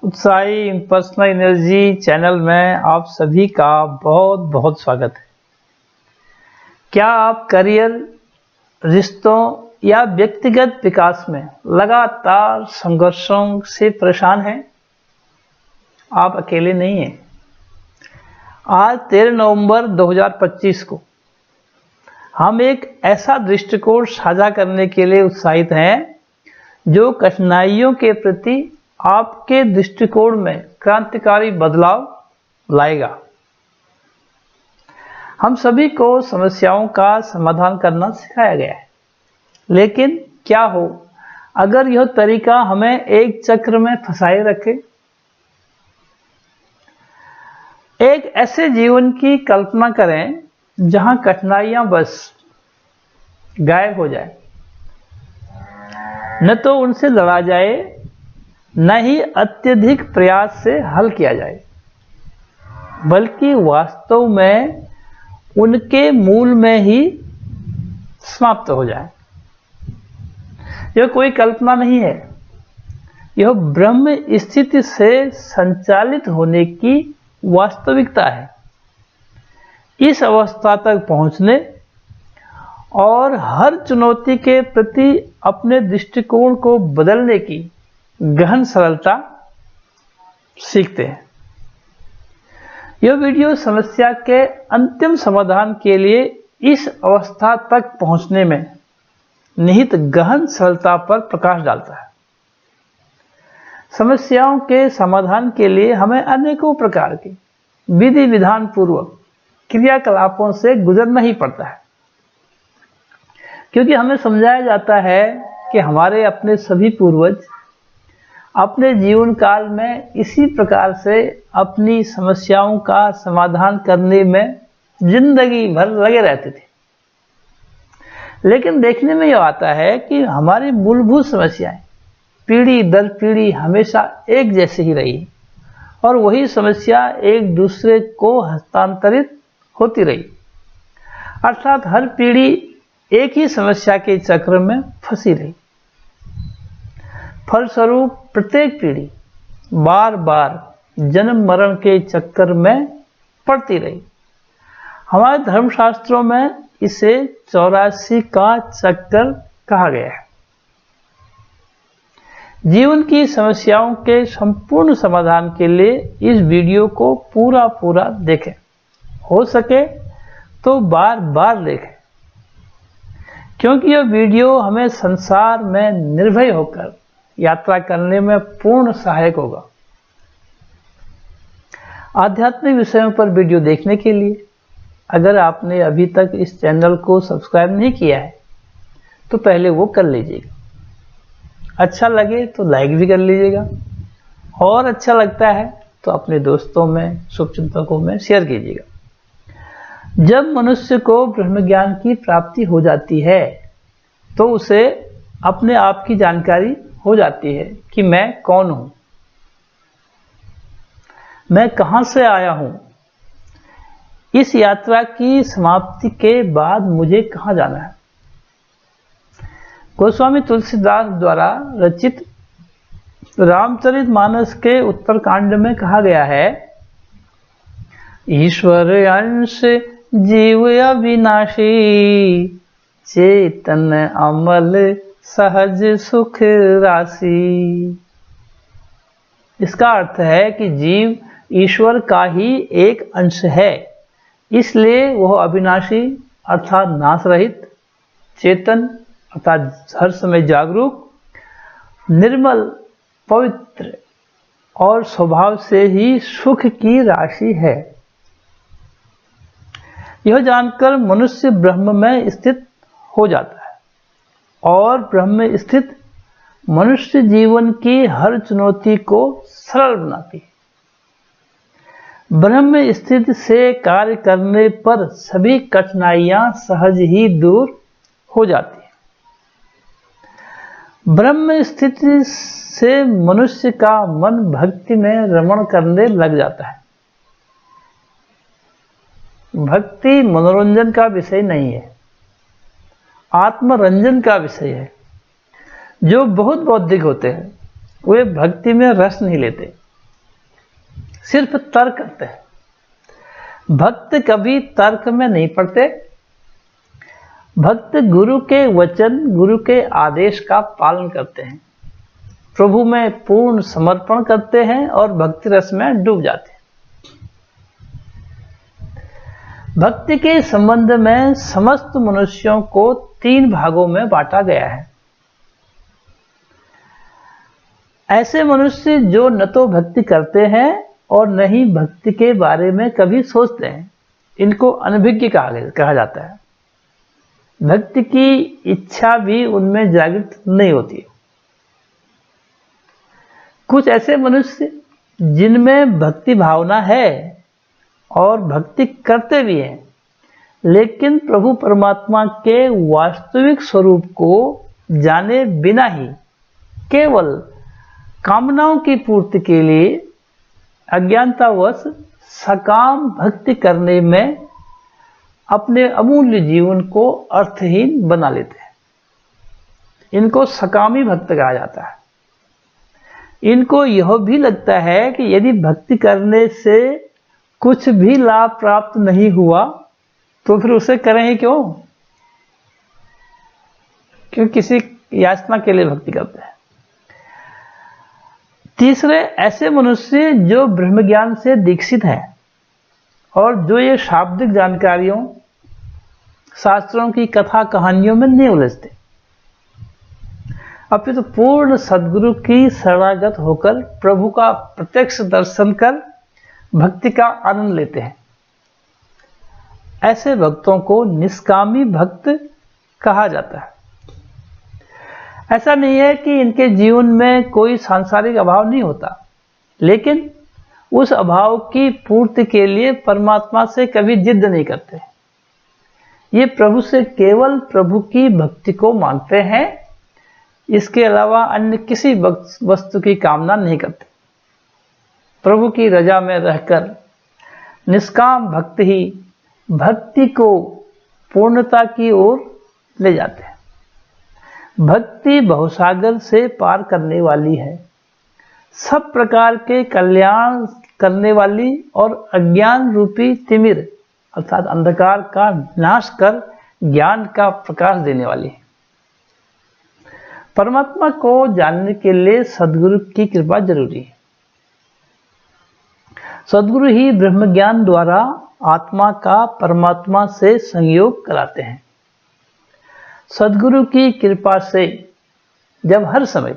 उत्साही personal energy channel में आप सभी का बहुत बहुत स्वागत है। क्या आप करियर, रिश्तों या व्यक्तिगत विकास में लगातार संघर्षों से परेशान हैं? आप अकेले नहीं हैं। आज 13 नवंबर 2025 को हम एक ऐसा दृष्टिकोण साझा करने के लिए उत्साहित हैं जो कठिनाइयों के प्रति आपके दृष्टिकोण में क्रांतिकारी बदलाव लाएगा। हम सभी को समस्याओं का समाधान करना सिखाया गया है, लेकिन क्या हो अगर यह तरीका हमें एक चक्र में फंसाए रखे? एक ऐसे जीवन की कल्पना करें जहां कठिनाइयां बस गायब हो जाए, न तो उनसे लड़ा जाए, न ही अत्यधिक प्रयास से हल किया जाए, बल्कि वास्तव में उनके मूल में ही समाप्त हो जाए। यह कोई कल्पना नहीं है, यह ब्रह्म स्थिति से संचालित होने की वास्तविकता है। इस अवस्था तक पहुंचने और हर चुनौती के प्रति अपने दृष्टिकोण को बदलने की गहन सरलता सीखते हैं। यह वीडियो समस्या के अंतिम समाधान के लिए इस अवस्था तक पहुंचने में निहित गहन सरलता पर प्रकाश डालता है। समस्याओं के समाधान के लिए हमें अनेकों प्रकार के विधि विधान पूर्वक क्रियाकलापों से गुजरना ही पड़ता है, क्योंकि हमें समझाया जाता है कि हमारे अपने सभी पूर्वज अपने जीवन काल में इसी प्रकार से अपनी समस्याओं का समाधान करने में जिंदगी भर लगे रहते थे। लेकिन देखने में यह आता है कि हमारी मूलभूत समस्याएं पीढ़ी दर पीढ़ी हमेशा एक जैसी ही रही और वही समस्या एक दूसरे को हस्तांतरित होती रही, अर्थात हर पीढ़ी एक ही समस्या के चक्र में फंसी रही। फलस्वरूप प्रत्येक पीढ़ी बार बार जन्म मरण के चक्कर में पड़ती रही। हमारे धर्मशास्त्रों में इसे 84 का चक्कर कहा गया है। जीवन की समस्याओं के संपूर्ण समाधान के लिए इस वीडियो को पूरा देखें, हो सके तो बार बार देखें, क्योंकि यह वीडियो हमें संसार में निर्भय होकर यात्रा करने में पूर्ण सहायक होगा। आध्यात्मिक विषयों पर वीडियो देखने के लिए अगर आपने अभी तक इस चैनल को सब्सक्राइब नहीं किया है तो पहले वो कर लीजिएगा। अच्छा लगे तो लाइक भी कर लीजिएगा, और अच्छा लगता है तो अपने दोस्तों में, शुभचिंतकों में शेयर कीजिएगा। जब मनुष्य को ब्रह्म ज्ञान की प्राप्ति हो जाती है तो उसे अपने आप की जानकारी हो जाती है कि मैं कौन हूं, मैं कहां से आया हूं, इस यात्रा की समाप्ति के बाद मुझे कहां जाना है। गोस्वामी तुलसीदास द्वारा रचित रामचरितमानस के उत्तरकांड में कहा गया है, ईश्वर अंश जीव अविनाशी, चेतन अमल सहज सुख राशि। इसका अर्थ है कि जीव ईश्वर का ही एक अंश है, इसलिए वह अविनाशी अर्थात नाश रहित, चेतन अर्थात हर समय जागरूक, निर्मल, पवित्र और स्वभाव से ही सुख की राशि है। यह जानकर मनुष्य ब्रह्म में स्थित हो जाता है, और ब्रह्म स्थित मनुष्य जीवन की हर चुनौती को सरल बनाती है। ब्रह्म स्थिति से कार्य करने पर सभी कठिनाइयां सहज ही दूर हो जाती है। ब्रह्म स्थिति से मनुष्य का मन भक्ति में रमण करने लग जाता है। भक्ति मनोरंजन का विषय नहीं है, आत्मरंजन का विषय है। जो बहुत बौद्धिक होते हैं वे भक्ति में रस नहीं लेते, सिर्फ तर्क करते हैं। भक्त कभी तर्क में नहीं पड़ते। भक्त गुरु के वचन, गुरु के आदेश का पालन करते हैं, प्रभु में पूर्ण समर्पण करते हैं और भक्ति रस में डूब जाते हैं। भक्ति के संबंध में समस्त मनुष्यों को 3 भागों में बांटा गया है। ऐसे मनुष्य जो न तो भक्ति करते हैं और न ही भक्ति के बारे में कभी सोचते हैं, इनको अनभिज्ञ कहा जाता है। भक्ति की इच्छा भी उनमें जागृत नहीं होती। कुछ ऐसे मनुष्य जिनमें भक्ति भावना है और भक्ति करते भी हैं, लेकिन प्रभु परमात्मा के वास्तविक स्वरूप को जाने बिना ही केवल कामनाओं की पूर्ति के लिए अज्ञानतावश सकाम भक्ति करने में अपने अमूल्य जीवन को अर्थहीन बना लेते हैं। इनको सकामी भक्त कहा जाता है। इनको यह भी लगता है कि यदि भक्ति करने से कुछ भी लाभ प्राप्त नहीं हुआ तो फिर उसे करें ही क्यों? क्यों किसी याचना के लिए भक्ति करते हैं। तीसरे, ऐसे मनुष्य जो ब्रह्म ज्ञान से दीक्षित हैं और जो ये शाब्दिक जानकारियों, शास्त्रों की कथा कहानियों में नहीं उलझते, अपितु पूर्ण सद्गुरु की शरणागत होकर प्रभु का प्रत्यक्ष दर्शन कर भक्ति का आनंद लेते हैं। ऐसे भक्तों को निष्कामी भक्त कहा जाता है। ऐसा नहीं है कि इनके जीवन में कोई सांसारिक अभाव नहीं होता, लेकिन उस अभाव की पूर्ति के लिए परमात्मा से कभी जिद नहीं करते। ये प्रभु से केवल प्रभु की भक्ति को मांगते हैं, इसके अलावा अन्य किसी वस्तु की कामना नहीं करते। प्रभु की रजा में रहकर निष्काम भक्त ही भक्ति को पूर्णता की ओर ले जाते हैं। भक्ति बहुसागर से पार करने वाली है, सब प्रकार के कल्याण करने वाली और अज्ञान रूपी तिमिर अर्थात अंधकार का नाश कर ज्ञान का प्रकाश देने वाली है। परमात्मा को जानने के लिए सद्गुरु की कृपा जरूरी है। सद्गुरु ही ब्रह्म ज्ञान द्वारा आत्मा का परमात्मा से संयोग कराते हैं। सद्गुरु की कृपा से जब हर समय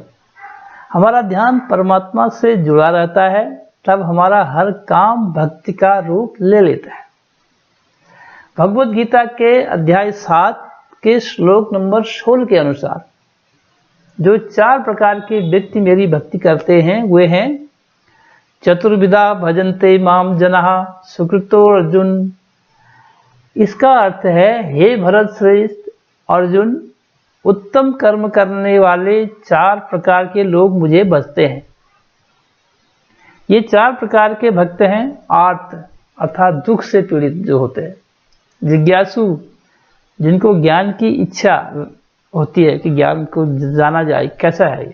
हमारा ध्यान परमात्मा से जुड़ा रहता है, तब हमारा हर काम भक्ति का रूप ले लेता है। भगवद गीता के अध्याय 7 के श्लोक नंबर 16 के अनुसार जो 4 प्रकार के व्यक्ति मेरी भक्ति करते हैं वे हैं चतुर्विधा भजन्ते माम जनः सुकृतो अर्जुन। इसका अर्थ है, हे भरत श्रेष्ठ अर्जुन, उत्तम कर्म करने वाले 4 प्रकार के लोग मुझे भजते हैं। ये 4 प्रकार के भक्त हैं। आर्त अर्थात दुख से पीड़ित जो होते हैं, जिज्ञासु जिनको ज्ञान की इच्छा होती है कि ज्ञान को जाना जाए कैसा है,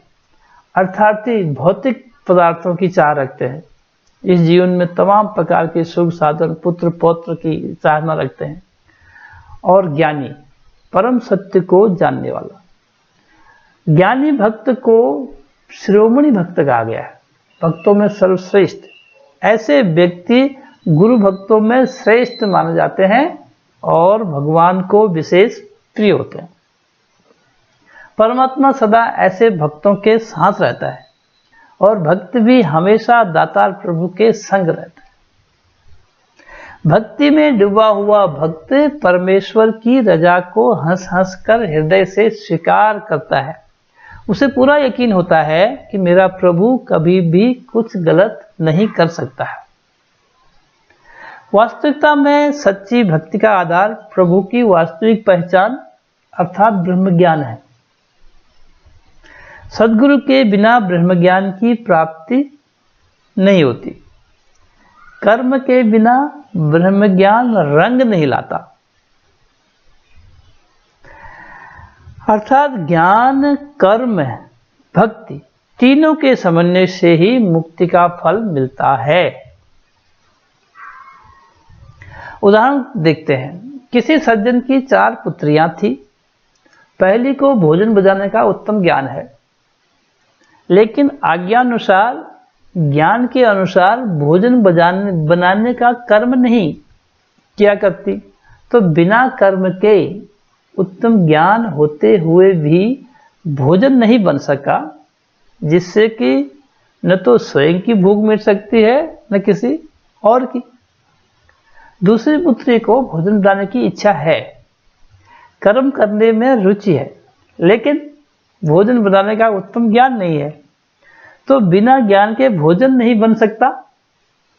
अर्थार्थी भौतिक पदार्थों की चाह रखते हैं, इस जीवन में तमाम प्रकार के सुख साधन पुत्र पौत्र की चाहना रखते हैं, और ज्ञानी परम सत्य को जानने वाला। ज्ञानी भक्त को शिरोमणि भक्त कहा गया है, भक्तों में सर्वश्रेष्ठ। ऐसे व्यक्ति गुरु भक्तों में श्रेष्ठ माने जाते हैं और भगवान को विशेष प्रिय होते हैं। परमात्मा सदा ऐसे भक्तों के साथ रहता है और भक्त भी हमेशा दातार प्रभु के संग रहता है। भक्ति में डूबा हुआ भक्त परमेश्वर की रजा को हंस हंस कर हृदय से स्वीकार करता है। उसे पूरा यकीन होता है कि मेरा प्रभु कभी भी कुछ गलत नहीं कर सकता है। वास्तविकता में सच्ची भक्ति का आधार प्रभु की वास्तविक पहचान अर्थात ब्रह्म ज्ञान है। सद्गुरु के बिना ब्रह्म ज्ञान की प्राप्ति नहीं होती। कर्म के बिना ब्रह्म ज्ञान रंग नहीं लाता। अर्थात ज्ञान, कर्म, भक्ति तीनों के समन्वय से ही मुक्ति का फल मिलता है। उदाहरण देखते हैं। किसी सज्जन की 4 पुत्रियां थी। पहली को भोजन बनाने का उत्तम ज्ञान है, लेकिन आज्ञानुसार ज्ञान के अनुसार भोजन बनाने का कर्म नहीं किया करती, तो बिना कर्म के उत्तम ज्ञान होते हुए भी भोजन नहीं बन सका, जिससे कि न तो स्वयं की भूख मिट सकती है न किसी और की। दूसरी पुत्री को भोजन बनाने की इच्छा है, कर्म करने में रुचि है, लेकिन भोजन बनाने का उत्तम ज्ञान नहीं है, तो बिना ज्ञान के भोजन नहीं बन सकता,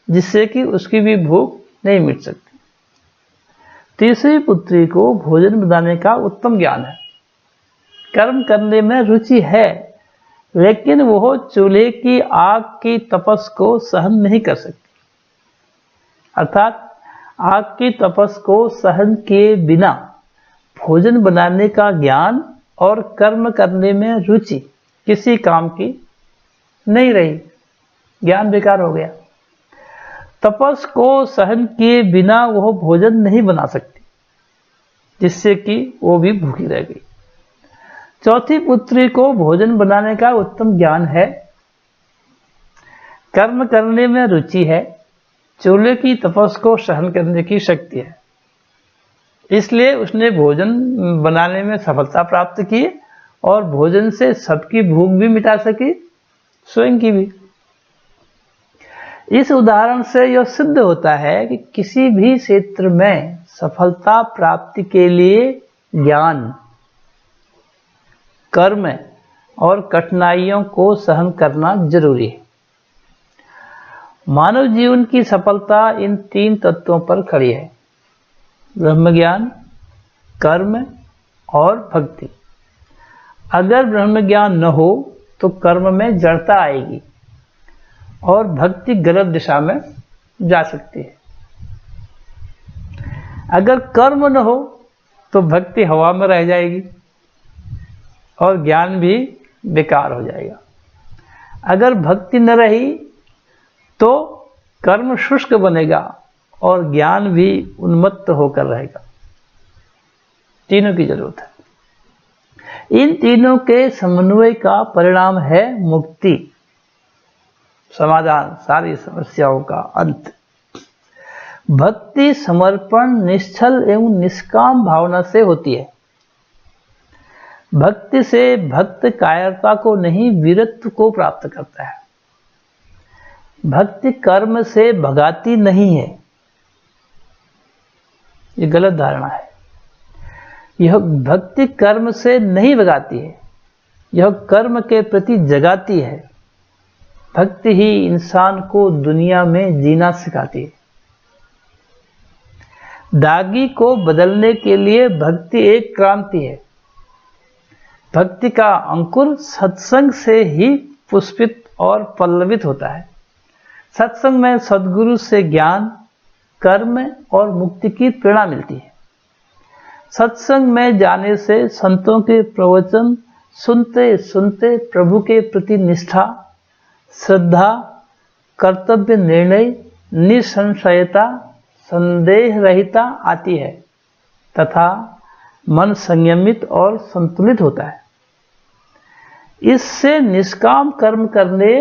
जिससे कि उसकी भी भूख नहीं मिट सकती। तीसरी पुत्री को भोजन बनाने का उत्तम ज्ञान है, कर्म करने में रुचि है, लेकिन वह चूल्हे की आग की तपस को सहन नहीं कर सकती। अर्थात आग की तपस को सहन किए बिना भोजन बनाने का ज्ञान और कर्म करने में रुचि किसी काम की नहीं रही, ज्ञान बेकार हो गया। तपस को सहन किए बिना वह भोजन नहीं बना सकती, जिससे कि वो भी भूखी रह गई। चौथी पुत्री को भोजन बनाने का उत्तम ज्ञान है, कर्म करने में रुचि है, चूल्हे की तपस को सहन करने की शक्ति है, इसलिए उसने भोजन बनाने में सफलता प्राप्त की और भोजन से सबकी भूख भी मिटा सकी, स्वयं की भी। इस उदाहरण से यह सिद्ध होता है कि किसी भी क्षेत्र में सफलता प्राप्ति के लिए ज्ञान, कर्म और कठिनाइयों को सहन करना जरूरी है। मानव जीवन की सफलता इन 3 तत्वों पर खड़ी है: ब्रह्म ज्ञान, कर्म और भक्ति। अगर ब्रह्म ज्ञान न हो तो कर्म में जड़ता आएगी और भक्ति गलत दिशा में जा सकती है। अगर कर्म न हो तो भक्ति हवा में रह जाएगी और ज्ञान भी बेकार हो जाएगा। अगर भक्ति न रही तो कर्म शुष्क बनेगा और ज्ञान भी उन्मत्त होकर रहेगा। तीनों की जरूरत है। इन तीनों के समन्वय का परिणाम है मुक्ति, समाधान, सारी समस्याओं का अंत। भक्ति समर्पण, निश्चल एवं निष्काम भावना से होती है। भक्ति से भक्त कायरता को नहीं, वीरत्व को प्राप्त करता है। भक्ति कर्म से भगाती नहीं है, ये गलत धारणा है। यह भक्ति कर्म से नहीं भगाती है, यह कर्म के प्रति जगाती है। भक्ति ही इंसान को दुनिया में जीना सिखाती है। दागी को बदलने के लिए भक्ति एक क्रांति है। भक्ति का अंकुर सत्संग से ही पुष्पित और पल्लवित होता है। सत्संग में सद्गुरु से ज्ञान, कर्म और मुक्ति की प्रेरणा मिलती है। सत्संग में जाने से संतों के प्रवचन सुनते सुनते प्रभु के प्रति निष्ठा, श्रद्धा, कर्तव्य निर्णय, निसंशयता, संदेह रहिता आती है तथा मन संयमित और संतुलित होता है। इससे निष्काम कर्म करने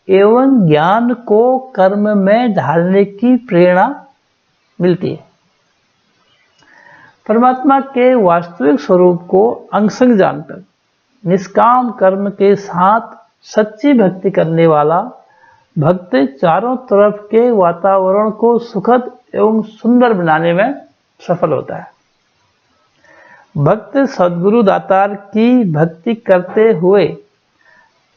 एवं ज्ञान को कर्म में ढालने की प्रेरणा मिलती है। परमात्मा के वास्तविक स्वरूप को अंगसंग जानकर निष्काम कर्म के साथ सच्ची भक्ति करने वाला भक्त चारों तरफ के वातावरण को सुखद एवं सुंदर बनाने में सफल होता है। भक्त सद्गुरु दातार की भक्ति करते हुए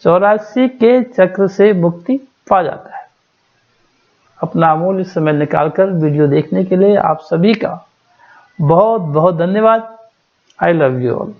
84 के चक्र से मुक्ति पा जाता है। अपना अमूल्य समय निकालकर वीडियो देखने के लिए आप सभी का बहुत बहुत धन्यवाद। I love you all.